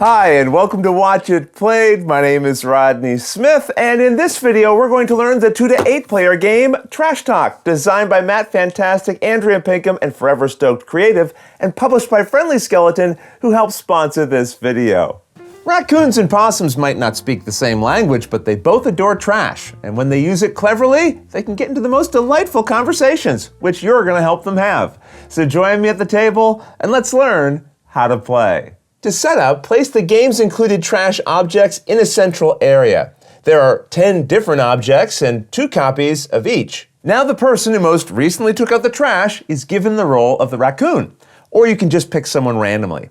Hi, and welcome to Watch It Played. My name is Rodney Smith, and in this video, we're going to learn the 2 to 8 player game, Trash Talk, designed by Matt Fantastic, Andrea Pinkham, and Forever Stoked Creative, and published by Friendly Skeleton, who helped sponsor this video. Raccoons and possums might not speak the same language, but they both adore trash, and when they use it cleverly, they can get into the most delightful conversations, which you're going to help them have. So join me at the table, and let's learn how to play. To set up, place the game's included trash objects in a central area. There are 10 different objects and 2 copies of each. Now the person who most recently took out the trash is given the role of the raccoon, or you can just pick someone randomly.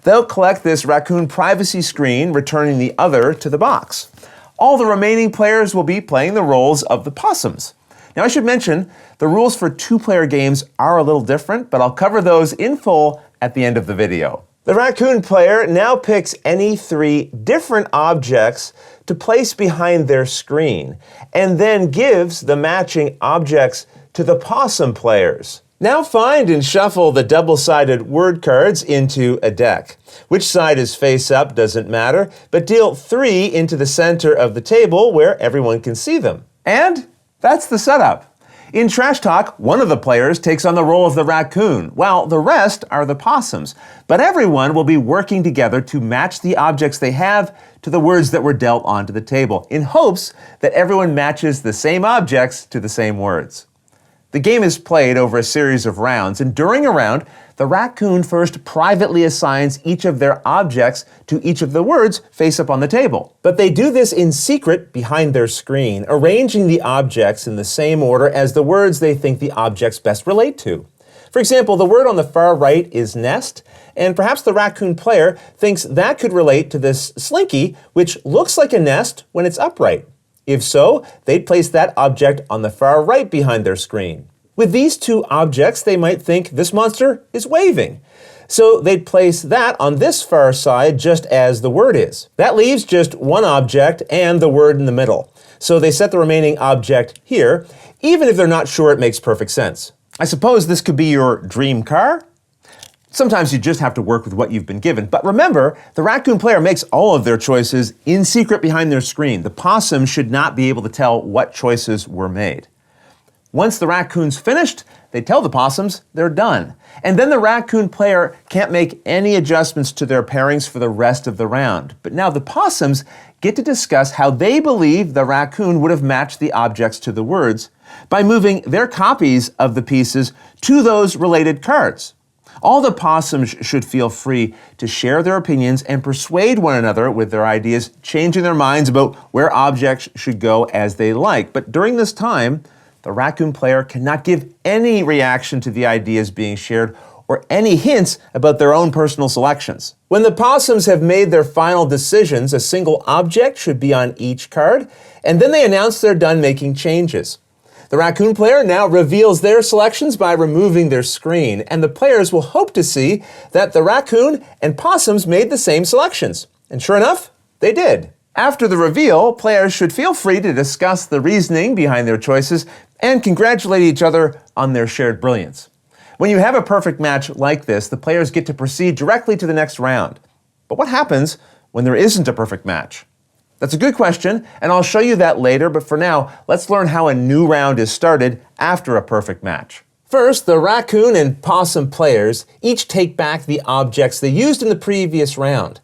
They'll collect this raccoon privacy screen, returning the other to the box. All the remaining players will be playing the roles of the possums. Now I should mention, the rules for 2-player games are a little different, but I'll cover those in full at the end of the video. The raccoon player now picks any 3 different objects to place behind their screen, and then gives the matching objects to the possum players. Now find and shuffle the double-sided word cards into a deck. Which side is face up doesn't matter, but deal 3 into the center of the table where everyone can see them. And that's the setup. In Trash Talk, one of the players takes on the role of the raccoon, while the rest are the possums. But everyone will be working together to match the objects they have to the words that were dealt onto the table, in hopes that everyone matches the same objects to the same words. The game is played over a series of rounds, and during a round, the raccoon first privately assigns each of their objects to each of the words face up on the table. But they do this in secret behind their screen, arranging the objects in the same order as the words they think the objects best relate to. For example, the word on the far right is nest, and perhaps the raccoon player thinks that could relate to this slinky, which looks like a nest when it's upright. If so, they'd place that object on the far right behind their screen. With these 2 objects, they might think this monster is waving. So they'd place that on this far side just as the word is. That leaves just 1 object and the word in the middle. So they set the remaining object here, even if they're not sure it makes perfect sense. I suppose this could be your dream car? Sometimes you just have to work with what you've been given. But remember, the raccoon player makes all of their choices in secret behind their screen. The possum should not be able to tell what choices were made. Once the raccoon's finished, they tell the possums they're done. And then the raccoon player can't make any adjustments to their pairings for the rest of the round. But now the possums get to discuss how they believe the raccoon would have matched the objects to the words by moving their copies of the pieces to those related cards. All the possums should feel free to share their opinions and persuade one another with their ideas, changing their minds about where objects should go as they like. But during this time, the raccoon player cannot give any reaction to the ideas being shared or any hints about their own personal selections. When the possums have made their final decisions, a single object should be on each card, and then they announce they're done making changes. The raccoon player now reveals their selections by removing their screen, and the players will hope to see that the raccoon and possums made the same selections. And sure enough, they did. After the reveal, players should feel free to discuss the reasoning behind their choices and congratulate each other on their shared brilliance. When you have a perfect match like this, the players get to proceed directly to the next round. But what happens when there isn't a perfect match? That's a good question, and I'll show you that later, but for now, let's learn how a new round is started after a perfect match. First, the raccoon and possum players each take back the objects they used in the previous round.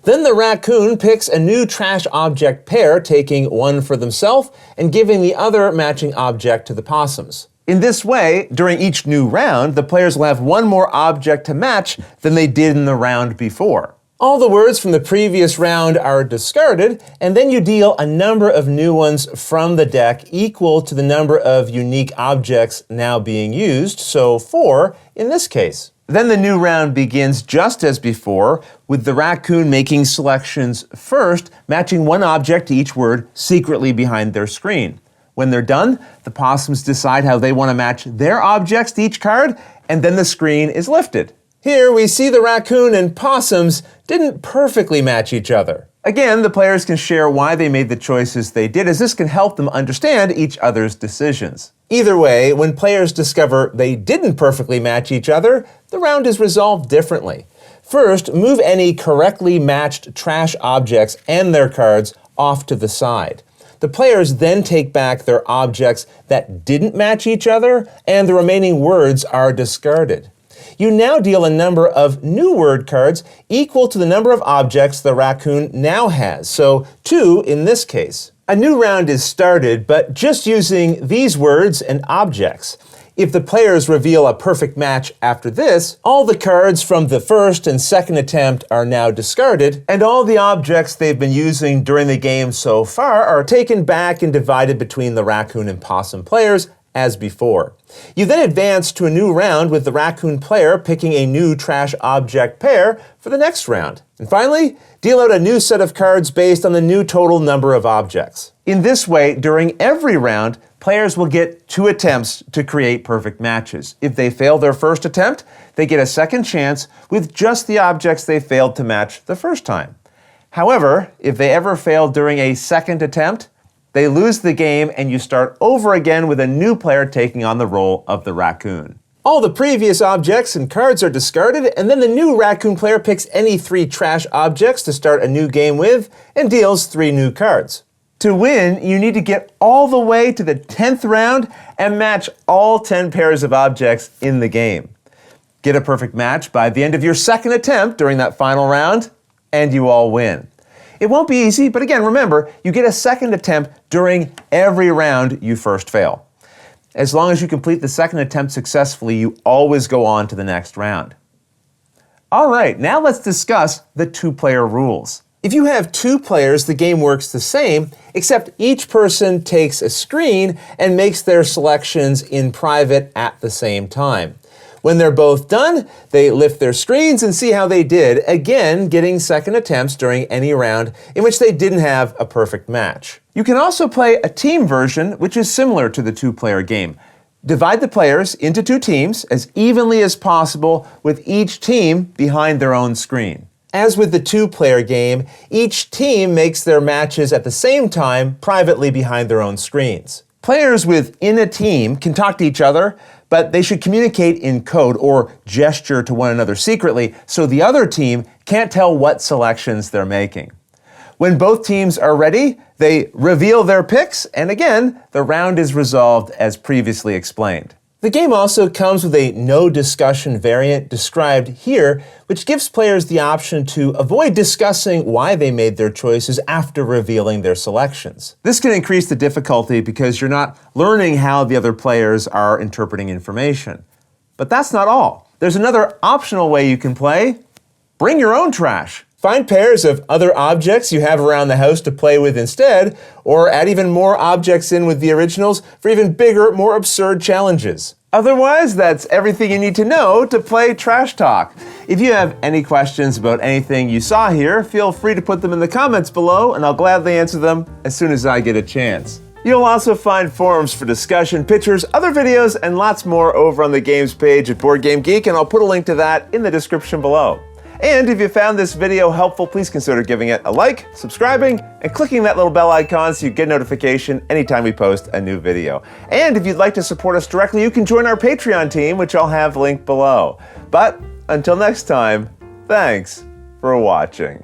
Then the raccoon picks a new trash object pair, taking one for themselves and giving the other matching object to the possums. In this way, during each new round, the players will have one more object to match than they did in the round before. All the words from the previous round are discarded, and then you deal a number of new ones from the deck equal to the number of unique objects now being used, so 4 in this case. Then the new round begins just as before, with the raccoon making selections first, matching one object to each word secretly behind their screen. When they're done, the possums decide how they want to match their objects to each card, and then the screen is lifted. Here we see the raccoon and possums didn't perfectly match each other. Again, the players can share why they made the choices they did, as this can help them understand each other's decisions. Either way, when players discover they didn't perfectly match each other, the round is resolved differently. First, move any correctly matched trash objects and their cards off to the side. The players then take back their objects that didn't match each other, and the remaining words are discarded. You now deal a number of new word cards equal to the number of objects the raccoon now has, so 2 in this case. A new round is started, but just using these words and objects. If the players reveal a perfect match after this, all the cards from the first and second attempt are now discarded, and all the objects they've been using during the game so far are taken back and divided between the raccoon and possum players as before. You then advance to a new round with the raccoon player picking a new trash object pair for the next round. And finally, deal out a new set of cards based on the new total number of objects. In this way, during every round, players will get 2 attempts to create perfect matches. If they fail their first attempt, they get a second chance with just the objects they failed to match the first time. However, if they ever fail during a second attempt, they lose the game and you start over again with a new player taking on the role of the raccoon. All the previous objects and cards are discarded, and then the new raccoon player picks any 3 trash objects to start a new game with and deals 3 new cards. To win, you need to get all the way to the 10th round and match all 10 pairs of objects in the game. Get a perfect match by the end of your second attempt during that final round, and you all win. It won't be easy, but again, remember, you get a second attempt during every round you first fail. As long as you complete the second attempt successfully, you always go on to the next round. All right, now let's discuss the 2-player rules. If you have 2 players, the game works the same, except each person takes a screen and makes their selections in private at the same time. When they're both done, they lift their screens and see how they did, again getting second attempts during any round in which they didn't have a perfect match. You can also play a team version, which is similar to the 2-player game. Divide the players into 2 teams as evenly as possible, with each team behind their own screen. As with the 2-player game, each team makes their matches at the same time privately behind their own screens. Players within a team can talk to each other, but they should communicate in code or gesture to one another secretly so the other team can't tell what selections they're making. When both teams are ready, they reveal their picks, and again, the round is resolved as previously explained. The game also comes with a no discussion variant described here, which gives players the option to avoid discussing why they made their choices after revealing their selections. This can increase the difficulty because you're not learning how the other players are interpreting information. But that's not all. There's another optional way you can play. Bring your own trash. Find pairs of other objects you have around the house to play with instead, or add even more objects in with the originals for even bigger, more absurd challenges. Otherwise, that's everything you need to know to play Trash Talk. If you have any questions about anything you saw here, feel free to put them in the comments below, and I'll gladly answer them as soon as I get a chance. You'll also find forums for discussion, pictures, other videos, and lots more over on the games page at Board Game Geek, and I'll put a link to that in the description below. And if you found this video helpful, please consider giving it a like, subscribing, and clicking that little bell icon so you get notification anytime we post a new video. And if you'd like to support us directly, you can join our Patreon team, which I'll have linked below. But until next time, thanks for watching.